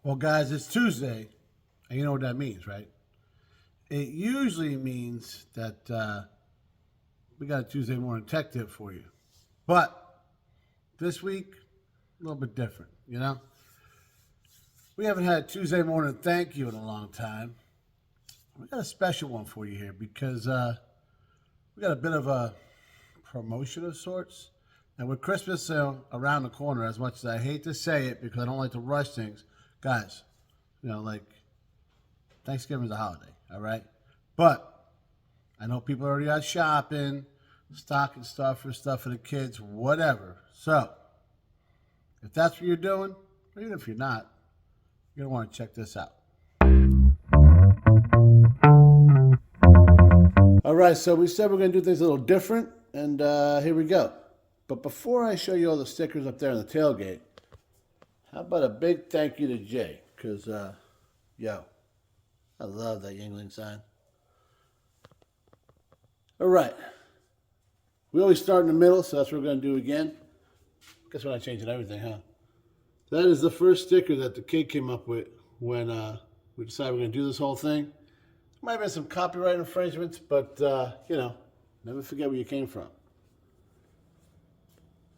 Well, guys, it's Tuesday, and you know what that means, right? It usually means that we got a Tuesday morning tech tip for you. But this week, a little bit different, you know? We haven't had a Tuesday morning thank you in a long time. We got a special one for you here because we got a bit of a promotion of sorts. And with Christmas around the corner, as much as I hate to say it because I don't like to rush things, guys, you know, like Thanksgiving's a holiday, all right? But I know people are already out shopping, stocking stuff for the kids, whatever. So if that's what you're doing, or even if you're not, you're going to want to check this out. All right, so we said we're going to do things a little different, and here we go. But before I show you all the stickers up there on the tailgate, how about a big thank you to Jay? Because, yo, I love that Yingling sign. All right. We always start in the middle, so that's what we're going to do again. Guess we're not changing everything, huh? That is the first sticker that the kid came up with when we decided we're going to do this whole thing. There might have been some copyright infringements, but, you know, never forget where you came from.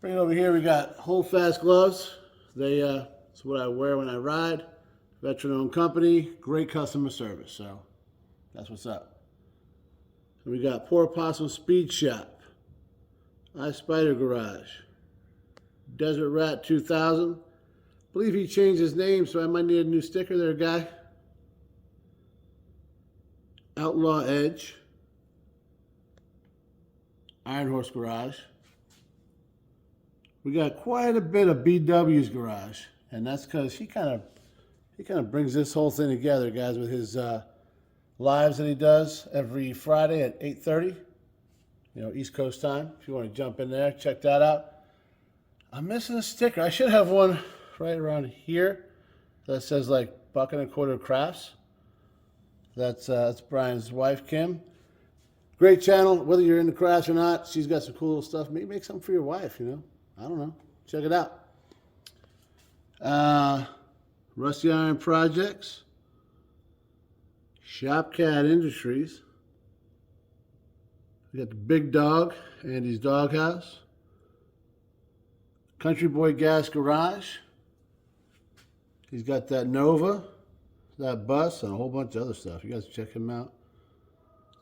Bring it over here, we got Hold Fast gloves. It's what I wear when I ride. Veteran-owned company, great customer service, so that's what's up. And we got Poor Possum Speed Shop, I Spider Garage, Desert Rat 2000. I believe he changed his name, so I might need a new sticker there, guy. Outlaw Edge, Iron Horse Garage. We got quite a bit of BW's garage, and that's because he kind of brings this whole thing together, guys, with his lives that he does every Friday at 8:30, you know, East Coast time. If you want to jump in there, check that out. I'm missing a sticker. I should have one right around here that says like $1.25 crafts. That's Brian's wife, Kim. Great channel, whether you're into crafts or not. She's got some cool little stuff. Maybe make something for your wife, you know. I don't know. Check it out. Rusty Iron Projects. Shopcat Industries. We got the Big Dog, Andy's Doghouse. Country Boy Gas Garage. He's got that Nova, that bus, and a whole bunch of other stuff. You guys check him out.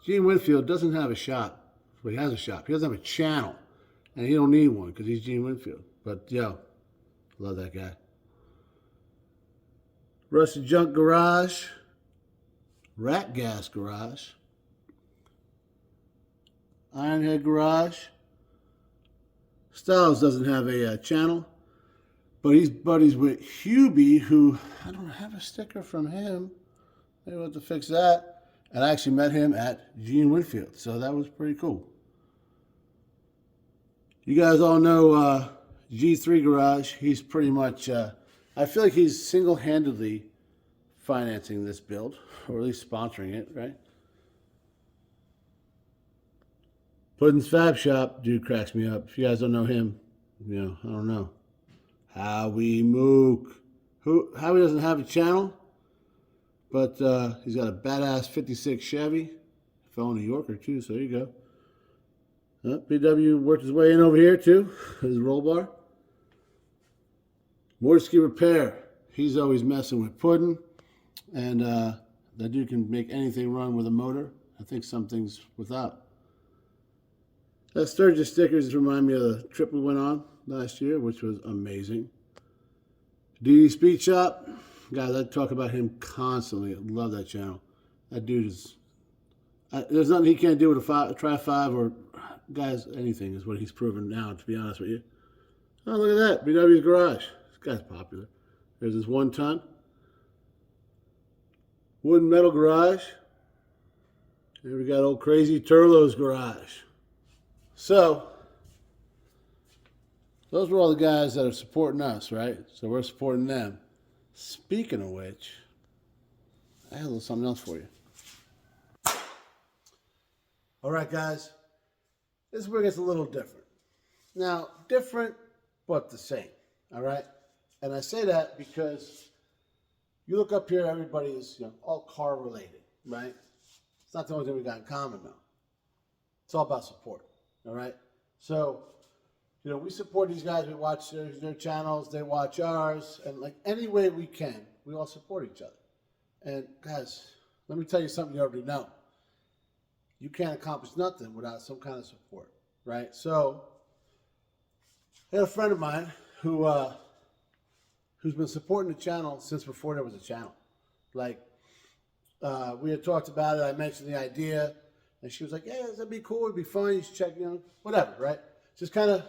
Gene Winfield doesn't have a shop. Well, he has a shop. He doesn't have a channel. And he don't need one because he's Gene Winfield. But, yo, love that guy. Rusty Junk Garage. Rat Gas Garage. Ironhead Garage. Styles doesn't have a channel. But he's buddies with Hubie, who, I don't have a sticker from him. Maybe we'll have to fix that. And I actually met him at Gene Winfield. So that was pretty cool. You guys all know G3 Garage. He's pretty much, I feel like he's single-handedly financing this build, or at least sponsoring it, right? Puddin's Fab Shop, dude cracks me up. If you guys don't know him, you know, I don't know. Howie Mook. Howie doesn't have a channel, but he's got a badass 56 Chevy. Fellow New Yorker, too, so there you go. BW worked his way in over here too, his roll bar. Morski Repair. He's always messing with Puddin'. And that dude can make anything run with a motor. I think some things without. That Sturgis stickers remind me of the trip we went on last year, which was amazing. DD Speed Shop. Guys, I talk about him constantly. I love that channel. That dude is... there's nothing he can't do with a Tri-5 or... Guys, anything is what he's proven now, to be honest with you. Oh, look at that. BW's Garage. This guy's popular. There's this 1 ton. Wood and Metal Garage. Here we got old Crazy Turlo's Garage. So, those were all the guys that are supporting us, right? So we're supporting them. Speaking of which, I have a little something else for you. All right, guys. This is where it gets a little different. Now, different, but the same, all right? And I say that because you look up here, everybody is all car related, right? It's not the only thing we got in common though. It's all about support, all right? So, we support these guys. We watch their channels. They watch ours. And like any way we can, we all support each other. And guys, let me tell you something you already know. You can't accomplish nothing without some kind of support, right? So, I had a friend of mine who's been supporting the channel since before there was a channel. Like, we had talked about it. I mentioned the idea. And she was like, yeah, that'd be cool. It'd be fun. You should check, whatever, right? Just kind of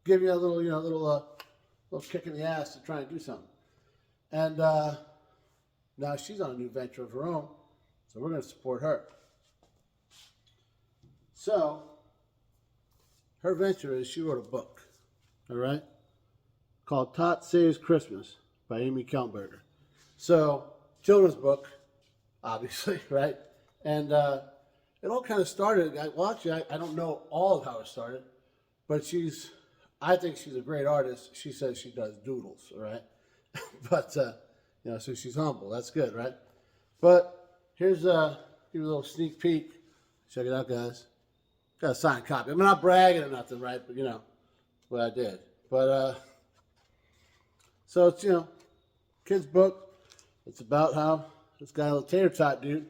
give you a little, little kick in the ass to try and do something. And now she's on a new venture of her own, so we're going to support her. So her venture is she wrote a book, all right, called Tot Saves Christmas by Amy Kellenberger. So children's book, obviously, right? And it all kind of started, I don't know all of how it started, but I think she's a great artist. She says she does doodles, all right? But, so she's humble. That's good, right? But here's a little sneak peek. Check it out, guys. Got a signed copy. I'm not bragging or nothing, right? But, what I did. But, so it's, kid's book. It's about how this guy, little tater tot dude,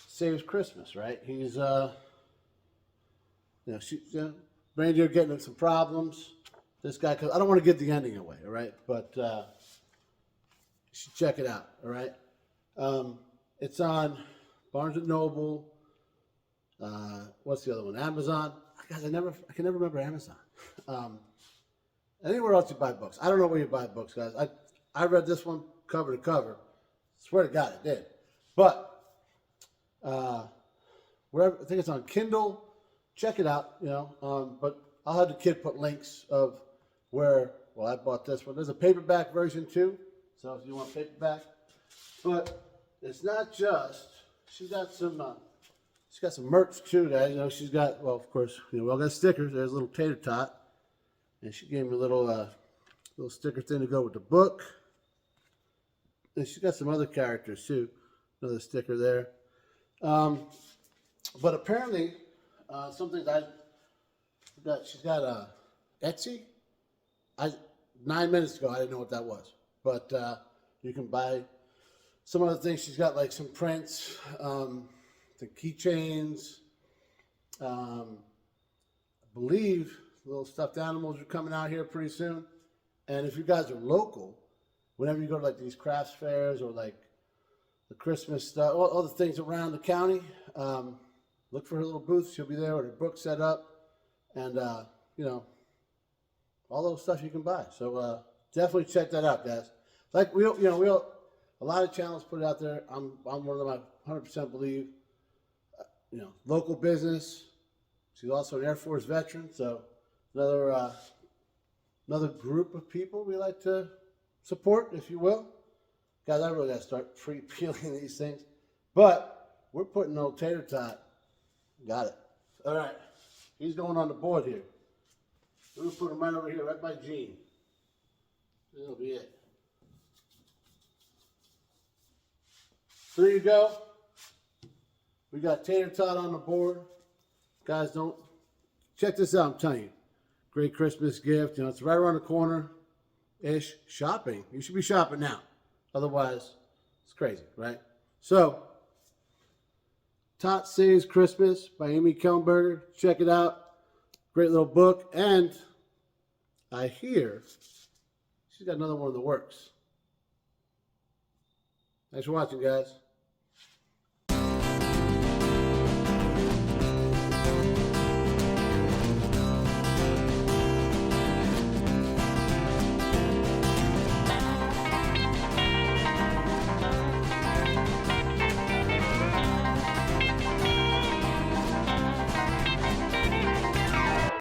saves Christmas, right? He's, reindeer getting in some problems. This guy, cause I don't want to give the ending away, all right? But you should check it out, all right? It's on Barnes & Noble. What's the other one? Amazon. Guys, I can never remember Amazon. Anywhere else you buy books. I don't know where you buy books, guys. I read this one cover to cover. Swear to God, I did. But wherever, I think it's on Kindle. Check it out, but I'll have the kid put links of where, I bought this one. There's a paperback version too, so if you want paperback. But it's not just, she's got some merch too, guys. She's got, of course, we all got stickers. There's a little tater tot. And she gave me a little sticker thing to go with the book. And she's got some other characters too. Another sticker there. But apparently, something she's got Etsy. 9 minutes ago, I didn't know what that was. But you can buy some other things. She's got like some prints, the keychains. I believe little stuffed animals are coming out here pretty soon. And if you guys are local, whenever you go to like these crafts fairs or like the Christmas stuff, all the things around the county, look for her little booth. She'll be there with her book set up, and all those stuff you can buy. So definitely check that out, guys. Like a lot of channels put it out there. I'm one of them. I 100% believe. Local business. She's also an Air Force veteran, so another group of people we like to support, if you will. Guys, I really got to start pre-peeling these things, but we're putting old tater tot. Got it. All right. He's going on the board here. We're going to put him right over here, right by Gene. That'll be it. So there you go. We got tater tot on the board. Guys, don't check this out. I'm telling you. Great Christmas gift. It's right around the corner-ish. Shopping. You should be shopping now. Otherwise, it's crazy, right? So, Tot Saves Christmas by Amy Kellenberger. Check it out. Great little book. And I hear she's got another one in the works. Thanks for watching, guys.